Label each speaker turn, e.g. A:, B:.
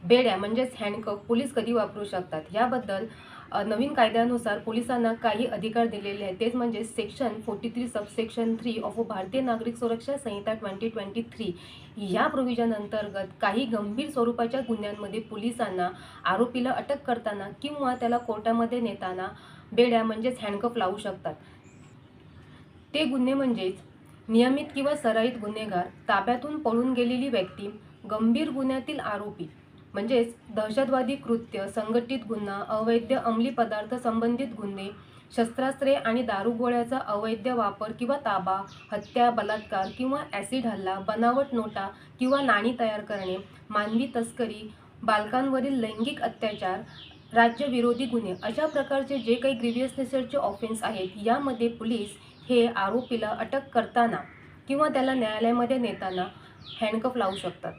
A: बेड्या म्हणजेच हँडकफ पोलीस कधी वापरू शकतात याबद्दल नवीन कायद्यानुसार पोलिसांना काही अधिकार दिलेले आहेत. तेच म्हणजे सेक्शन 43 सबसेक्शन 3 ऑफ भारतीय नागरिक सुरक्षा संहिता 2023 या प्रोव्हिजन अंतर्गत काही गंभीर स्वरूपाच्या गुन्ह्यांमध्ये पोलिसांना आरोपीला अटक करताना किंवा त्याला कोर्टामध्ये नेताना बेड्या म्हणजेच हँडकफ लावू शकतात. ते गुन्हे म्हणजेच नियमित किंवा सराईत गुन्हेगार, ताब्यातून पळून गेलेली व्यक्ती, गंभीर गुन्ह्यातील आरोपी म्हणजेच दहशतवादी कृत्य, संघटित गुन्हा, अवैध अंमली पदार्थ संबंधित गुन्हे, शस्त्रास्त्रे आणि दारुगोळ्याचा अवैध वापर किंवा ताबा, हत्या, बलात्कार किंवा ॲसिड हल्ला, बनावट नोटा किंवा नाणी तयार करणे, मानवी तस्करी, बालकांवरील लैंगिक अत्याचार, राज्यविरोधी गुन्हे अशा प्रकारचे जे काही ग्रीव्हियस नेचरचे ऑफेन्स आहेत यामध्ये पोलीस हे आरोपीला अटक करताना किंवा त्याला न्यायालयामध्ये नेताना हँडकफ लावू शकतात.